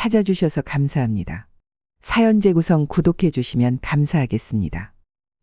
찾아주셔서 감사합니다. 사연 재구성 구독해 주시면 감사하겠습니다.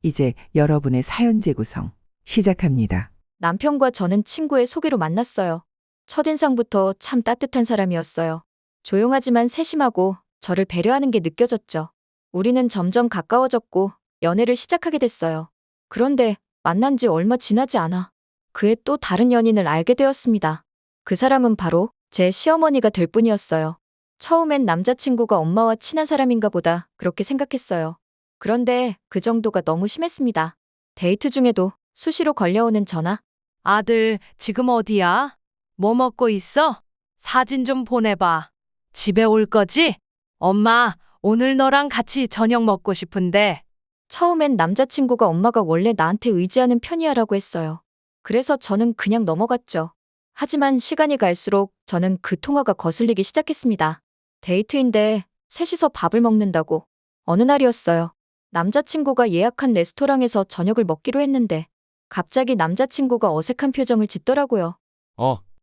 이제 여러분의 사연 재구성 시작합니다. 남편과 저는 친구의 소개로 만났어요. 첫인상부터 참 따뜻한 사람이었어요. 조용하지만 세심하고 저를 배려하는 게 느껴졌죠. 우리는 점점 가까워졌고 연애를 시작하게 됐어요. 그런데 만난 지 얼마 지나지 않아 그의 또 다른 연인을 알게 되었습니다. 그 사람은 바로 제 시어머니가 될 뿐이었어요. 처음엔 남자친구가 엄마와 친한 사람인가 보다 그렇게 생각했어요. 그런데 그 정도가 너무 심했습니다. 데이트 중에도 수시로 걸려오는 전화. 아들, 지금 어디야? 뭐 먹고 있어? 사진 좀 보내봐. 집에 올 거지? 엄마, 오늘 너랑 같이 저녁 먹고 싶은데. 처음엔 남자친구가 엄마가 원래 나한테 의지하는 편이야라고 했어요. 그래서 저는 그냥 넘어갔죠. 하지만 시간이 갈수록 저는 그 통화가 거슬리기 시작했습니다. 데이트인데 셋이서 밥을 먹는다고. 어느 날이었어요. 남자친구가 예약한 레스토랑에서 저녁을 먹기로 했는데 갑자기 남자친구가 어색한 표정을 짓더라고요.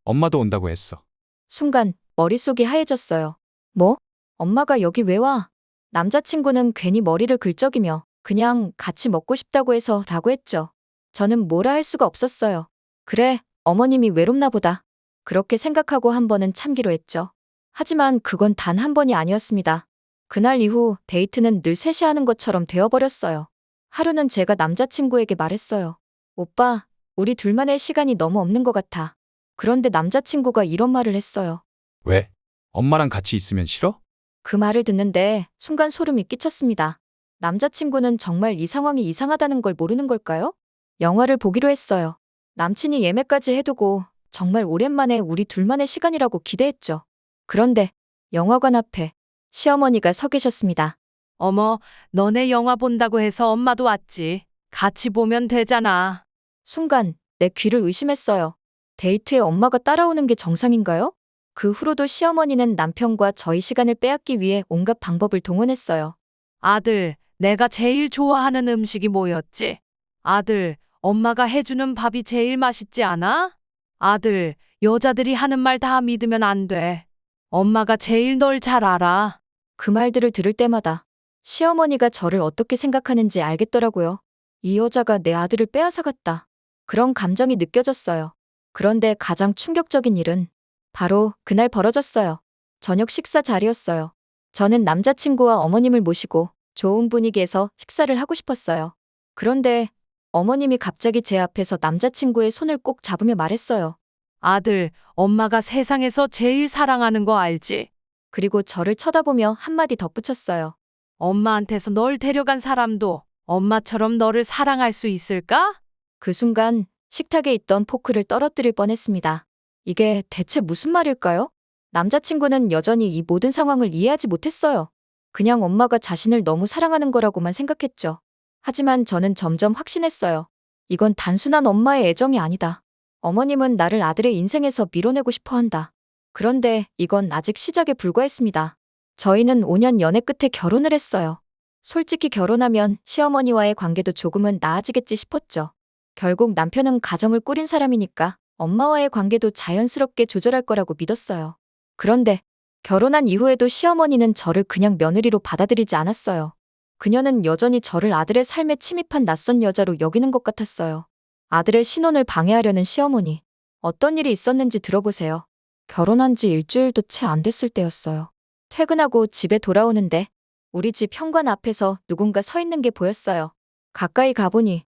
엄마도 온다고 했어. 순간 머릿속이 하얘졌어요. 뭐? 엄마가 여기 왜 와? 남자친구는 괜히 머리를 긁적이며 그냥 같이 먹고 싶다고 해서 라고 했죠. 저는 뭐라 할 수가 없었어요. 그래, 어머님이 외롭나 보다. 그렇게 생각하고 한 번은 참기로 했죠. 하지만 그건 단 한 번이 아니었습니다. 그날 이후 데이트는 늘 셋이 하는 것처럼 되어버렸어요. 하루는 제가 남자친구에게 말했어요. 오빠, 우리 둘만의 시간이 너무 없는 것 같아. 그런데 남자친구가 이런 말을 했어요. 왜? 엄마랑 같이 있으면 싫어? 그 말을 듣는데 순간 소름이 끼쳤습니다. 남자친구는 정말 이 상황이 이상하다는 걸 모르는 걸까요? 영화를 보기로 했어요. 남친이 예매까지 해두고 정말 오랜만에 우리 둘만의 시간이라고 기대했죠. 그런데 영화관 앞에 시어머니가 서 계셨습니다. 어머, 너네 영화 본다고 해서 엄마도 왔지. 같이 보면 되잖아. 순간 내 귀를 의심했어요. 데이트에 엄마가 따라오는 게 정상인가요? 그 후로도 시어머니는 남편과 저희 시간을 빼앗기 위해 온갖 방법을 동원했어요. 아들, 내가 제일 좋아하는 음식이 뭐였지? 아들, 엄마가 해주는 밥이 제일 맛있지 않아? 아들, 여자들이 하는 말 다 믿으면 안 돼. 엄마가 제일 널 잘 알아. 그 말들을 들을 때마다 시어머니가 저를 어떻게 생각하는지 알겠더라고요. 이 여자가 내 아들을 빼앗아갔다. 그런 감정이 느껴졌어요. 그런데 가장 충격적인 일은 바로 그날 벌어졌어요. 저녁 식사 자리였어요. 저는 남자친구와 어머님을 모시고 좋은 분위기에서 식사를 하고 싶었어요. 그런데 어머님이 갑자기 제 앞에서 남자친구의 손을 꼭 잡으며 말했어요. 아들, 엄마가 세상에서 제일 사랑하는 거 알지? 그리고 저를 쳐다보며 한마디 덧붙였어요. 엄마한테서 널 데려간 사람도 엄마처럼 너를 사랑할 수 있을까? 그 순간 식탁에 있던 포크를 떨어뜨릴 뻔했습니다. 이게 대체 무슨 말일까요? 남자친구는 여전히 이 모든 상황을 이해하지 못했어요. 그냥 엄마가 자신을 너무 사랑하는 거라고만 생각했죠. 하지만 저는 점점 확신했어요. 이건 단순한 엄마의 애정이 아니다. 어머님은 나를 아들의 인생에서 밀어내고 싶어 한다. 그런데 이건 아직 시작에 불과했습니다. 저희는 5년 연애 끝에 결혼을 했어요. 솔직히 결혼하면 시어머니와의 관계도 조금은 나아지겠지 싶었죠. 결국 남편은 가정을 꾸린 사람이니까 엄마와의 관계도 자연스럽게 조절할 거라고 믿었어요. 그런데 결혼한 이후에도 시어머니는 저를 그냥 며느리로 받아들이지 않았어요. 그녀는 여전히 저를 아들의 삶에 침입한 낯선 여자로 여기는 것 같았어요. 아들의 신혼을 방해하려는 시어머니. 어떤 일이 있었는지 들어보세요. 결혼한 지 일주일도 채 안 됐을 때였어요. 퇴근하고 집에 돌아오는데 우리 집 현관 앞에서 누군가 서 있는 게 보였어요. 가까이 가보니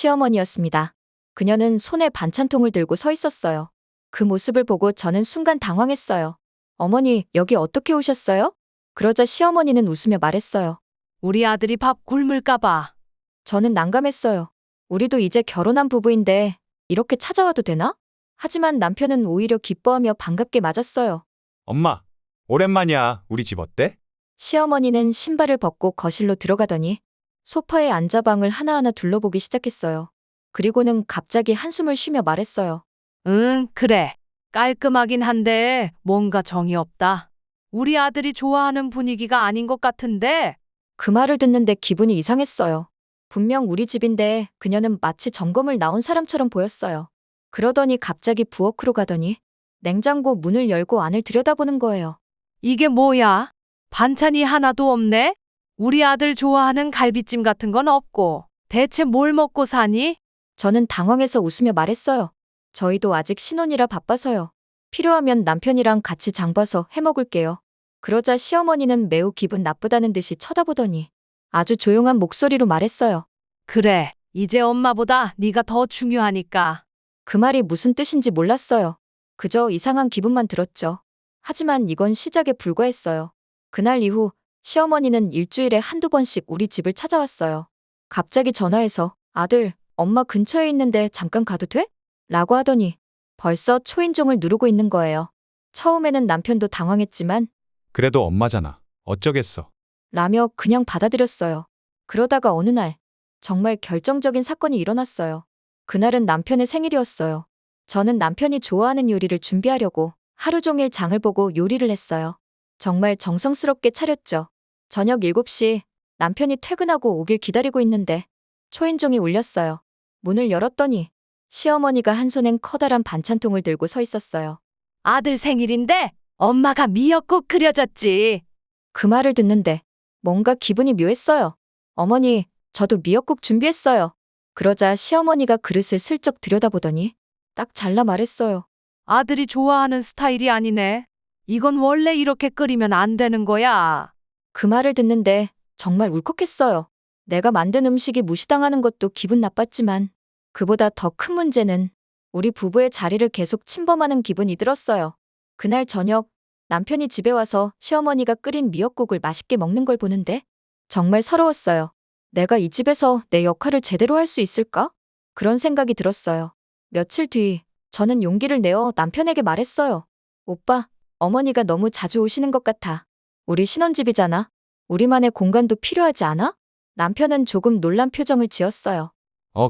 시어머니였습니다. 그녀는 손에 반찬통을 들고 서 있었어요. 그 모습을 보고 저는 순간 당황했어요. 어머니, 여기 어떻게 오셨어요? 그러자 시어머니는 웃으며 말했어요. 우리 아들이 밥 굶을까 봐. 저는 난감했어요. 우리도 이제 결혼한 부부인데 이렇게 찾아와도 되나? 하지만 남편은 오히려 기뻐하며 반갑게 맞았어요. 엄마, 오랜만이야. 우리 집 어때? 시어머니는 신발을 벗고 거실로 들어가더니 소파에 앉아 방을 하나하나 둘러보기 시작했어요. 그리고는 갑자기 한숨을 쉬며 말했어요. 응, 그래. 깔끔하긴 한데 뭔가 정이 없다. 우리 아들이 좋아하는 분위기가 아닌 것 같은데. 그 말을 듣는데 기분이 이상했어요. 분명 우리 집인데 그녀는 마치 점검을 나온 사람처럼 보였어요. 그러더니 갑자기 부엌으로 가더니 냉장고 문을 열고 안을 들여다보는 거예요. 이게 뭐야? 반찬이 하나도 없네? 우리 아들 좋아하는 갈비찜 같은 건 없고. 대체 뭘 먹고 사니? 저는 당황해서 웃으며 말했어요. 저희도 아직 신혼이라 바빠서요. 필요하면 남편이랑 같이 장 봐서 해 먹을게요. 그러자 시어머니는 매우 기분 나쁘다는 듯이 쳐다보더니 아주 조용한 목소리로 말했어요. 그래, 이제 엄마보다 네가 더 중요하니까. 그 말이 무슨 뜻인지 몰랐어요. 그저 이상한 기분만 들었죠. 하지만 이건 시작에 불과했어요. 그날 이후 시어머니는 일주일에 한두 번씩 우리 집을 찾아왔어요. 갑자기 전화해서 아들, 엄마 근처에 있는데 잠깐 가도 돼? 라고 하더니 벌써 초인종을 누르고 있는 거예요. 처음에는 남편도 당황했지만 그래도 엄마잖아. 어쩌겠어. 라며 그냥 받아들였어요. 그러다가 어느 날 정말 결정적인 사건이 일어났어요. 그날은 남편의 생일이었어요. 저는 남편이 좋아하는 요리를 준비하려고 하루 종일 장을 보고 요리를 했어요. 정말 정성스럽게 차렸죠. 저녁 7시 남편이 퇴근하고 오길 기다리고 있는데 초인종이 울렸어요. 문을 열었더니 시어머니가 한 손엔 커다란 반찬통을 들고 서 있었어요. 아들 생일인데 엄마가 미역국 끓여줬지. 그 말을 듣는데 뭔가 기분이 묘했어요. 어머니, 저도 미역국 준비했어요. 그러자 시어머니가 그릇을 슬쩍 들여다보더니 딱 잘라 말했어요. 아들이 좋아하는 스타일이 아니네. 이건 원래 이렇게 끓이면 안 되는 거야. 그 말을 듣는데 정말 울컥했어요. 내가 만든 음식이 무시당하는 것도 기분 나빴지만 그보다 더 큰 문제는 우리 부부의 자리를 계속 침범하는 기분이 들었어요. 그날 저녁 남편이 집에 와서 시어머니가 끓인 미역국을 맛있게 먹는 걸 보는데 정말 서러웠어요. 내가 이 집에서 내 역할을 제대로 할 수 있을까? 그런 생각이 들었어요. 며칠 뒤 저는 용기를 내어 남편에게 말했어요. 오빠, 어머니가 너무 자주 오시는 것 같아. 우리 신혼집이잖아. 우리만의 공간도 필요하지 않아? 남편은 조금 놀란 표정을 지었어요.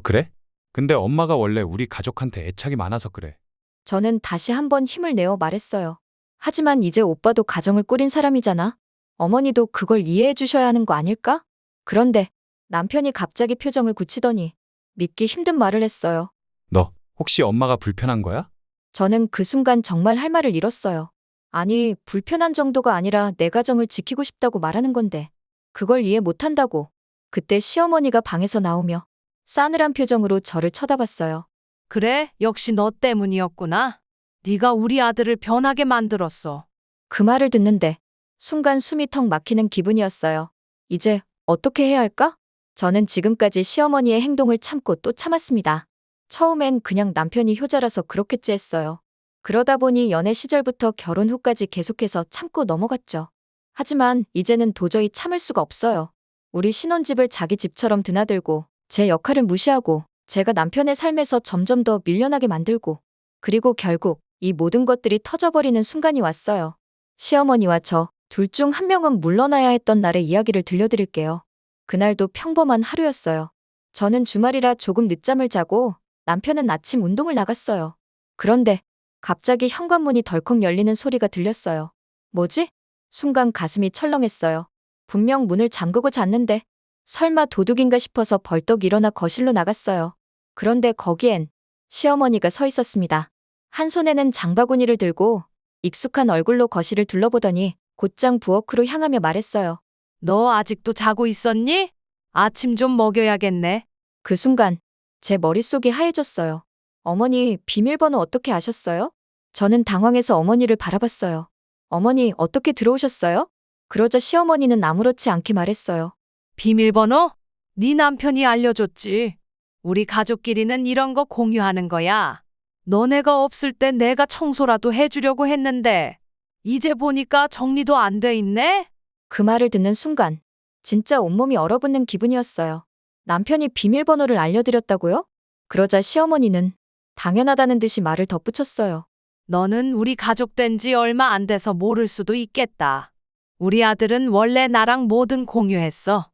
그래? 근데 엄마가 원래 우리 가족한테 애착이 많아서 그래. 저는 다시 한번 힘을 내어 말했어요. 하지만 이제 오빠도 가정을 꾸린 사람이잖아. 어머니도 그걸 이해해 주셔야 하는 거 아닐까? 그런데 남편이 갑자기 표정을 굳히더니 믿기 힘든 말을 했어요. 너 혹시 엄마가 불편한 거야? 저는 그 순간 정말 할 말을 잃었어요. 아니, 불편한 정도가 아니라 내 가정을 지키고 싶다고 말하는 건데 그걸 이해 못한다고. 그때 시어머니가 방에서 나오며 싸늘한 표정으로 저를 쳐다봤어요. 그래, 역시 너 때문이었구나. 네가 우리 아들을 변하게 만들었어. 그 말을 듣는데 순간 숨이 턱 막히는 기분이었어요. 이제 어떻게 해야 할까? 저는 지금까지 시어머니의 행동을 참고 또 참았습니다. 처음엔 그냥 남편이 효자라서 그렇겠지 했어요. 그러다 보니 연애 시절부터 결혼 후까지 계속해서 참고 넘어갔죠. 하지만 이제는 도저히 참을 수가 없어요. 우리 신혼집을 자기 집처럼 드나들고 제 역할을 무시하고 제가 남편의 삶에서 점점 더 밀려나게 만들고 그리고 결국 이 모든 것들이 터져버리는 순간이 왔어요. 시어머니와 저 둘 중 한 명은 물러나야 했던 날의 이야기를 들려드릴게요. 그날도 평범한 하루였어요. 저는 주말이라 조금 늦잠을 자고 남편은 아침 운동을 나갔어요. 그런데 갑자기 현관문이 덜컥 열리는 소리가 들렸어요. 뭐지? 순간 가슴이 철렁했어요. 분명 문을 잠그고 잤는데 설마 도둑인가 싶어서 벌떡 일어나 거실로 나갔어요. 그런데 거기엔 시어머니가 서 있었습니다. 한 손에는 장바구니를 들고 익숙한 얼굴로 거실을 둘러보더니 곧장 부엌으로 향하며 말했어요. 너 아직도 자고 있었니? 아침 좀 먹여야겠네. 그 순간 제 머릿속이 하얘졌어요. 어머니, 비밀번호 어떻게 아셨어요? 저는 당황해서 어머니를 바라봤어요. 어머니, 어떻게 들어오셨어요? 그러자 시어머니는 아무렇지 않게 말했어요. 비밀번호? 네 남편이 알려줬지. 우리 가족끼리는 이런 거 공유하는 거야. 너네가 없을 때 내가 청소라도 해주려고 했는데 이제 보니까 정리도 안 돼 있네? 그 말을 듣는 순간 진짜 온몸이 얼어붙는 기분이었어요. 남편이 비밀번호를 알려드렸다고요? 그러자 시어머니는 당연하다는 듯이 말을 덧붙였어요. 너는 우리 가족 된 지 얼마 안 돼서 모를 수도 있겠다. 우리 아들은 원래 나랑 뭐든 공유했어.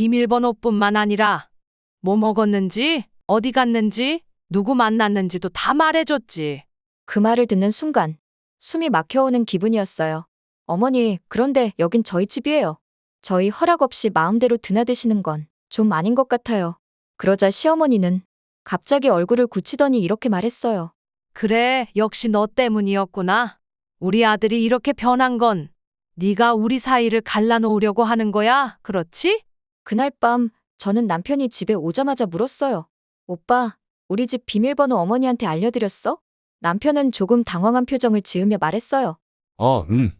비밀번호뿐만 아니라 뭐 먹었는지, 어디 갔는지, 누구 만났는지도 다 말해줬지. 그 말을 듣는 순간 숨이 막혀오는 기분이었어요. 어머니, 그런데 여긴 저희 집이에요. 저희 허락 없이 마음대로 드나드시는 건 좀 아닌 것 같아요. 그러자 시어머니는 갑자기 얼굴을 굳히더니 이렇게 말했어요. 그래, 역시 너 때문이었구나. 우리 아들이 이렇게 변한 건 네가 우리 사이를 갈라놓으려고 하는 거야? 그렇지? 그날 밤 저는 남편이 집에 오자마자 물었어요. 오빠, 우리 집 비밀번호 어머니한테 알려드렸어? 남편은 조금 당황한 표정을 지으며 말했어요. 응.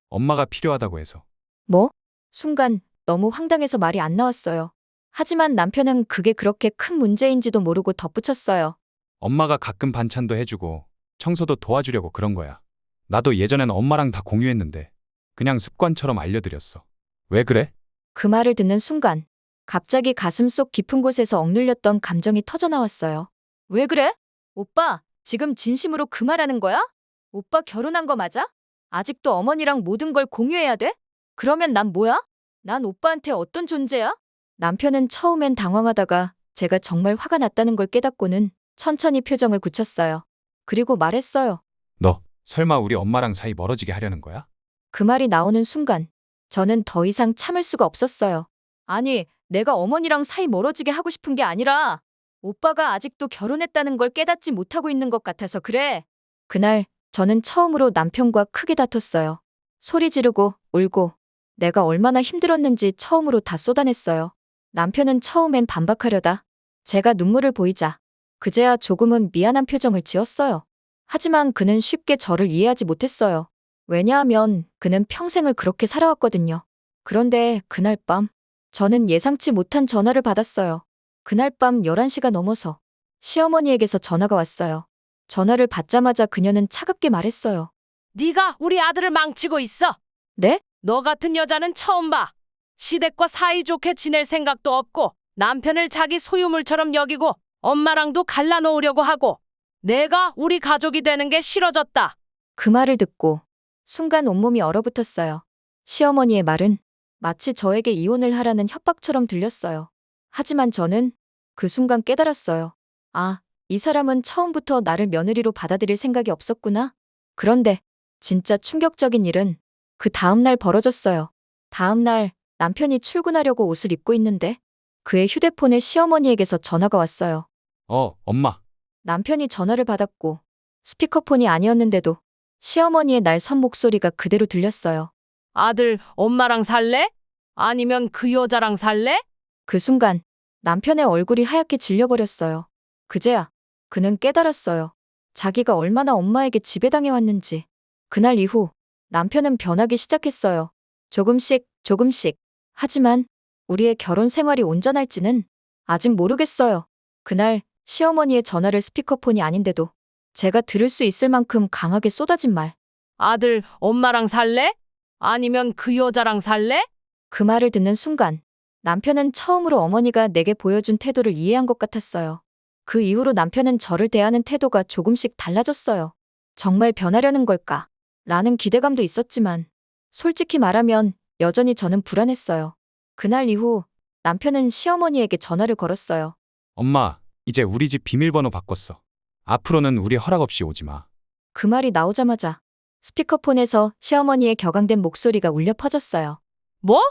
엄마가 필요하다고 해서. 뭐? 순간 너무 황당해서 말이 안 나왔어요. 하지만 남편은 그게 그렇게 큰 문제인지도 모르고 덧붙였어요. 엄마가 가끔 반찬도 해주고 청소도 도와주려고 그런 거야. 나도 예전엔 엄마랑 다 공유했는데 그냥 습관처럼 알려드렸어. 왜 그래? 그 말을 듣는 순간 갑자기 가슴속 깊은 곳에서 억눌렸던 감정이 터져나왔어요. 왜 그래? 오빠, 지금 진심으로 그 말하는 거야? 오빠 결혼한 거 맞아? 아직도 어머니랑 모든 걸 공유해야 돼? 그러면 난 뭐야? 난 오빠한테 어떤 존재야? 남편은 처음엔 당황하다가 제가 정말 화가 났다는 걸 깨닫고는 천천히 표정을 굳혔어요. 그리고 말했어요. 너 설마 우리 엄마랑 사이 멀어지게 하려는 거야? 그 말이 나오는 순간 저는 더 이상 참을 수가 없었어요. 아니, 내가 어머니랑 사이 멀어지게 하고 싶은 게 아니라 오빠가 아직도 결혼했다는 걸 깨닫지 못하고 있는 것 같아서 그래. 그날 저는 처음으로 남편과 크게 다퉜어요. 소리 지르고 울고 내가 얼마나 힘들었는지 처음으로 다 쏟아냈어요. 남편은 처음엔 반박하려다 제가 눈물을 보이자 그제야 조금은 미안한 표정을 지었어요. 하지만 그는 쉽게 저를 이해하지 못했어요. 왜냐하면 그는 평생을 그렇게 살아왔거든요. 그런데 그날 밤 저는 예상치 못한 전화를 받았어요. 그날 밤 11시가 넘어서 시어머니에게서 전화가 왔어요. 전화를 받자마자 그녀는 차갑게 말했어요. 네가 우리 아들을 망치고 있어. 네? 너 같은 여자는 처음 봐. 시댁과 사이좋게 지낼 생각도 없고 남편을 자기 소유물처럼 여기고 엄마랑도 갈라놓으려고 하고 내가 우리 가족이 되는 게 싫어졌다. 그 말을 듣고 순간 온몸이 얼어붙었어요. 시어머니의 말은 마치 저에게 이혼을 하라는 협박처럼 들렸어요. 하지만 저는 그 순간 깨달았어요. 아, 이 사람은 처음부터 나를 며느리로 받아들일 생각이 없었구나. 그런데 진짜 충격적인 일은 그 다음날 벌어졌어요. 다음날 남편이 출근하려고 옷을 입고 있는데 그의 휴대폰에 시어머니에게서 전화가 왔어요. 엄마. 남편이 전화를 받았고 스피커폰이 아니었는데도 시어머니의 날선 목소리가 그대로 들렸어요. 아들, 엄마랑 살래? 아니면 그 여자랑 살래? 그 순간 남편의 얼굴이 하얗게 질려버렸어요. 그제야 그는 깨달았어요. 자기가 얼마나 엄마에게 지배당해왔는지. 그날 이후 남편은 변하기 시작했어요. 조금씩 조금씩. 하지만 우리의 결혼 생활이 온전할지는 아직 모르겠어요. 그날 시어머니의 전화를 스피커폰이 아닌데도 제가 들을 수 있을 만큼 강하게 쏟아진 말. 아들, 엄마랑 살래? 아니면 그 여자랑 살래? 그 말을 듣는 순간 남편은 처음으로 어머니가 내게 보여준 태도를 이해한 것 같았어요. 그 이후로 남편은 저를 대하는 태도가 조금씩 달라졌어요. 정말 변하려는 걸까? 라는 기대감도 있었지만 솔직히 말하면 여전히 저는 불안했어요. 그날 이후 남편은 시어머니에게 전화를 걸었어요. 엄마, 이제 우리 집 비밀번호 바꿨어. 앞으로는 우리 허락 없이 오지 마. 그 말이 나오자마자 스피커폰에서 시어머니의 격앙된 목소리가 울려 퍼졌어요. 뭐?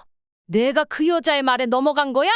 내가 그 여자의 말에 넘어간 거야?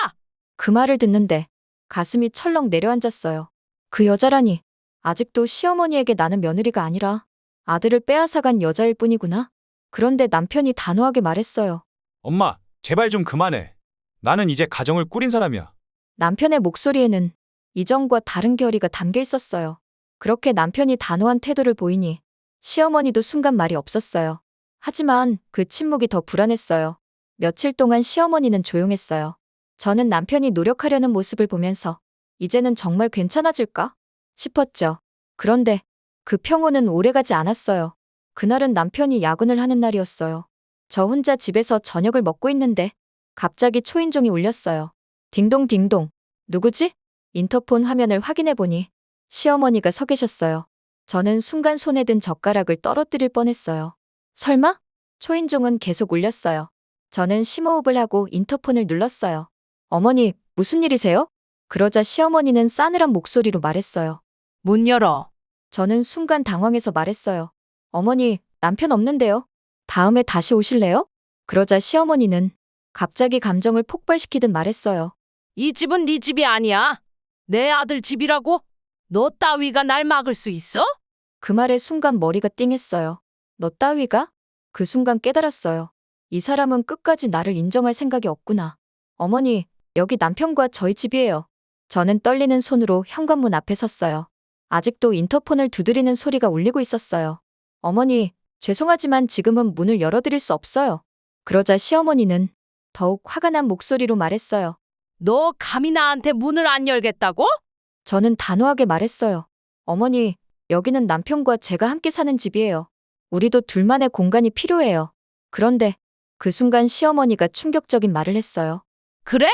그 말을 듣는데 가슴이 철렁 내려앉았어요. 그 여자라니 아직도 시어머니에게 나는 며느리가 아니라 아들을 빼앗아간 여자일 뿐이구나. 그런데 남편이 단호하게 말했어요. 엄마, 제발 좀 그만해. 나는 이제 가정을 꾸린 사람이야. 남편의 목소리에는 이전과 다른 결의가 담겨 있었어요. 그렇게 남편이 단호한 태도를 보이니 시어머니도 순간 말이 없었어요. 하지만 그 침묵이 더 불안했어요. 며칠 동안 시어머니는 조용했어요. 저는 남편이 노력하려는 모습을 보면서 이제는 정말 괜찮아질까 싶었죠. 그런데 그 평온은 오래가지 않았어요. 그날은 남편이 야근을 하는 날이었어요. 저 혼자 집에서 저녁을 먹고 있는데 갑자기 초인종이 울렸어요. 딩동딩동. 누구지? 인터폰 화면을 확인해 보니 시어머니가 서 계셨어요. 저는 순간 손에 든 젓가락을 떨어뜨릴 뻔했어요. 설마? 초인종은 계속 울렸어요. 저는 심호흡을 하고 인터폰을 눌렀어요. 어머니, 무슨 일이세요? 그러자 시어머니는 싸늘한 목소리로 말했어요. 문 열어. 저는 순간 당황해서 말했어요. 어머니, 남편 없는데요? 다음에 다시 오실래요? 그러자 시어머니는 갑자기 감정을 폭발시키듯 말했어요. 이 집은 네 집이 아니야. 내 아들 집이라고? 너 따위가 날 막을 수 있어? 그 말에 순간 머리가 띵했어요. 너 따위가? 그 순간 깨달았어요. 이 사람은 끝까지 나를 인정할 생각이 없구나. 어머니, 여기 남편과 저희 집이에요. 저는 떨리는 손으로 현관문 앞에 섰어요. 아직도 인터폰을 두드리는 소리가 울리고 있었어요. 어머니, 죄송하지만 지금은 문을 열어드릴 수 없어요. 그러자 시어머니는 더욱 화가 난 목소리로 말했어요. 너 감히 나한테 문을 안 열겠다고? 저는 단호하게 말했어요. 어머니, 여기는 남편과 제가 함께 사는 집이에요. 우리도 둘만의 공간이 필요해요. 그런데 그 순간 시어머니가 충격적인 말을 했어요. 그래?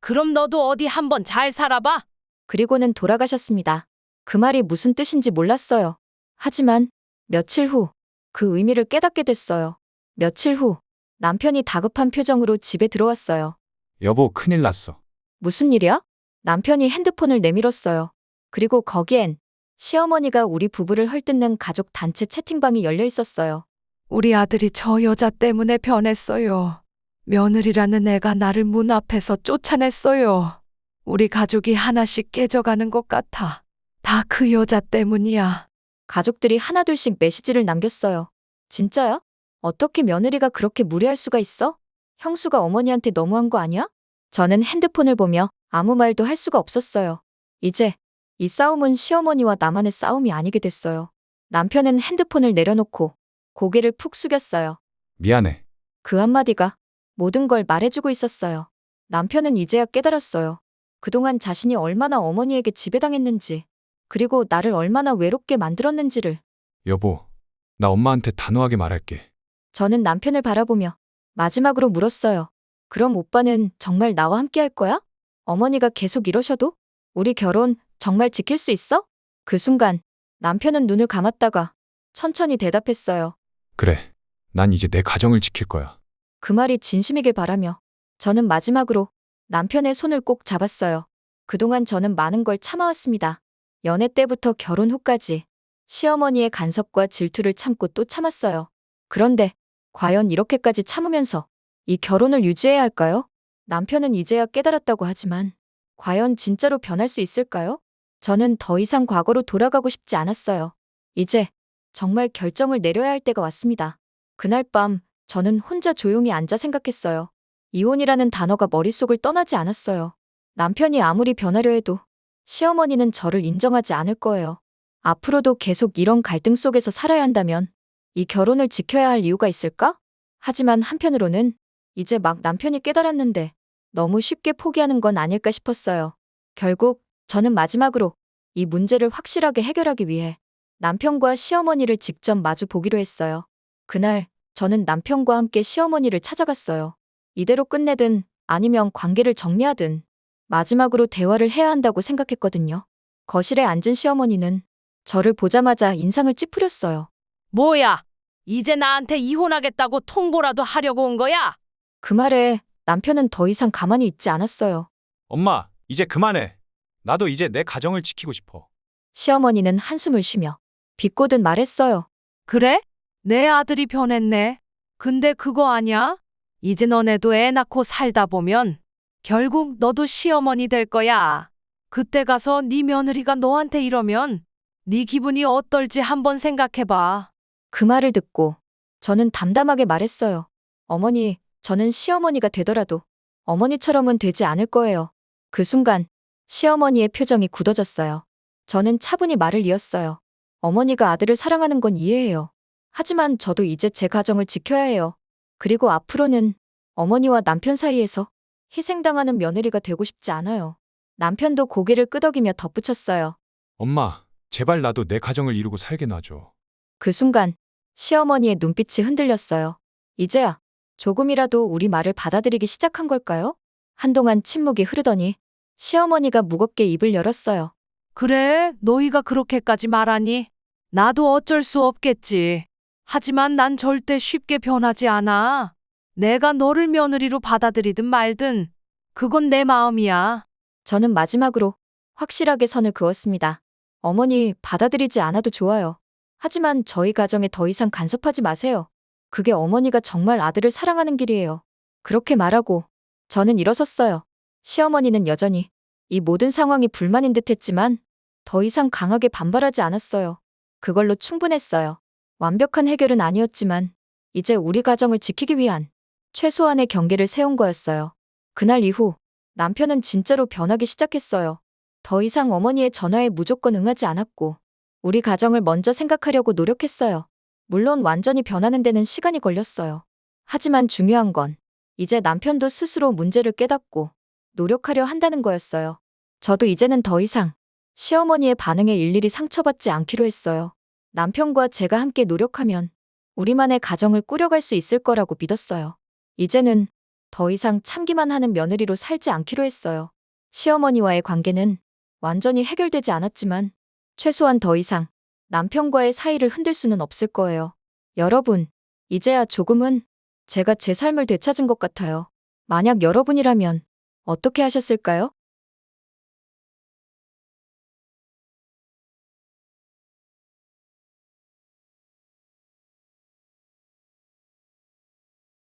그럼 너도 어디 한번 잘 살아봐. 그리고는 돌아가셨습니다. 그 말이 무슨 뜻인지 몰랐어요. 하지만 며칠 후 그 의미를 깨닫게 됐어요. 며칠 후 남편이 다급한 표정으로 집에 들어왔어요. 여보, 큰일 났어. 무슨 일이야? 남편이 핸드폰을 내밀었어요. 그리고 거기엔 시어머니가 우리 부부를 헐뜯는 가족 단체 채팅방이 열려 있었어요. 우리 아들이 저 여자 때문에 변했어요. 며느리라는 애가 나를 문 앞에서 쫓아냈어요. 우리 가족이 하나씩 깨져가는 것 같아. 다 그 여자 때문이야. 가족들이 하나둘씩 메시지를 남겼어요. 진짜야? 어떻게 며느리가 그렇게 무례할 수가 있어? 형수가 어머니한테 너무한 거 아니야? 저는 핸드폰을 보며 아무 말도 할 수가 없었어요. 이제 이 싸움은 시어머니와 나만의 싸움이 아니게 됐어요. 남편은 핸드폰을 내려놓고 고개를 푹 숙였어요. 미안해. 그 한마디가 모든 걸 말해주고 있었어요. 남편은 이제야 깨달았어요. 그동안 자신이 얼마나 어머니에게 지배당했는지, 그리고 나를 얼마나 외롭게 만들었는지를. 여보, 나 엄마한테 단호하게 말할게. 저는 남편을 바라보며 마지막으로 물었어요. 그럼 오빠는 정말 나와 함께 할 거야? 어머니가 계속 이러셔도? 우리 결혼 정말 지킬 수 있어? 그 순간 남편은 눈을 감았다가 천천히 대답했어요. 그래. 난 이제 내 가정을 지킬 거야. 그 말이 진심이길 바라며 저는 마지막으로 남편의 손을 꼭 잡았어요. 그동안 저는 많은 걸 참아왔습니다. 연애 때부터 결혼 후까지 시어머니의 간섭과 질투를 참고 또 참았어요. 그런데 과연 이렇게까지 참으면서 이 결혼을 유지해야 할까요? 남편은 이제야 깨달았다고 하지만 과연 진짜로 변할 수 있을까요? 저는 더 이상 과거로 돌아가고 싶지 않았어요. 이제 정말 결정을 내려야 할 때가 왔습니다. 그날 밤 저는 혼자 조용히 앉아 생각했어요. 이혼이라는 단어가 머릿속을 떠나지 않았어요. 남편이 아무리 변하려 해도 시어머니는 저를 인정하지 않을 거예요. 앞으로도 계속 이런 갈등 속에서 살아야 한다면 이 결혼을 지켜야 할 이유가 있을까? 하지만 한편으로는 이제 막 남편이 깨달았는데 너무 쉽게 포기하는 건 아닐까 싶었어요. 결국 저는 마지막으로 이 문제를 확실하게 해결하기 위해 남편과 시어머니를 직접 마주 보기로 했어요. 그날 저는 남편과 함께 시어머니를 찾아갔어요. 이대로 끝내든 아니면 관계를 정리하든 마지막으로 대화를 해야 한다고 생각했거든요. 거실에 앉은 시어머니는 저를 보자마자 인상을 찌푸렸어요. 뭐야? 이제 나한테 이혼하겠다고 통보라도 하려고 온 거야? 그 말에 남편은 더 이상 가만히 있지 않았어요. 엄마, 이제 그만해. 나도 이제 내 가정을 지키고 싶어. 시어머니는 한숨을 쉬며 비꼬듯 말했어요. 그래? 내 아들이 변했네. 근데 그거 아냐? 이제 너네도 애 낳고 살다 보면 결국 너도 시어머니 될 거야. 그때 가서 네 며느리가 너한테 이러면 네 기분이 어떨지 한번 생각해봐. 그 말을 듣고 저는 담담하게 말했어요. 어머니, 저는 시어머니가 되더라도 어머니처럼은 되지 않을 거예요. 그 순간 시어머니의 표정이 굳어졌어요. 저는 차분히 말을 이었어요. 어머니가 아들을 사랑하는 건 이해해요. 하지만 저도 이제 제 가정을 지켜야 해요. 그리고 앞으로는 어머니와 남편 사이에서 희생당하는 며느리가 되고 싶지 않아요. 남편도 고개를 끄덕이며 덧붙였어요. 엄마, 제발 나도 내 가정을 이루고 살게 놔줘. 그 순간 시어머니의 눈빛이 흔들렸어요. 이제야 조금이라도 우리 말을 받아들이기 시작한 걸까요? 한동안 침묵이 흐르더니 시어머니가 무겁게 입을 열었어요. 그래, 너희가 그렇게까지 말하니 나도 어쩔 수 없겠지. 하지만 난 절대 쉽게 변하지 않아. 내가 너를 며느리로 받아들이든 말든 그건 내 마음이야. 저는 마지막으로 확실하게 선을 그었습니다. 어머니 받아들이지 않아도 좋아요. 하지만 저희 가정에 더 이상 간섭하지 마세요. 그게 어머니가 정말 아들을 사랑하는 길이에요. 그렇게 말하고 저는 일어섰어요. 시어머니는 여전히 이 모든 상황이 불만인 듯 했지만 더 이상 강하게 반발하지 않았어요. 그걸로 충분했어요. 완벽한 해결은 아니었지만 이제 우리 가정을 지키기 위한 최소한의 경계를 세운 거였어요. 그날 이후 남편은 진짜로 변하기 시작했어요. 더 이상 어머니의 전화에 무조건 응하지 않았고, 우리 가정을 먼저 생각하려고 노력했어요. 물론 완전히 변하는 데는 시간이 걸렸어요. 하지만 중요한 건 이제 남편도 스스로 문제를 깨닫고 노력하려 한다는 거였어요. 저도 이제는 더 이상 시어머니의 반응에 일일이 상처받지 않기로 했어요. 남편과 제가 함께 노력하면 우리만의 가정을 꾸려갈 수 있을 거라고 믿었어요. 이제는 더 이상 참기만 하는 며느리로 살지 않기로 했어요. 시어머니와의 관계는 완전히 해결되지 않았지만 최소한 더 이상 남편과의 사이를 흔들 수는 없을 거예요. 여러분, 이제야 조금은 제가 제 삶을 되찾은 것 같아요. 만약 여러분이라면 어떻게 하셨을까요?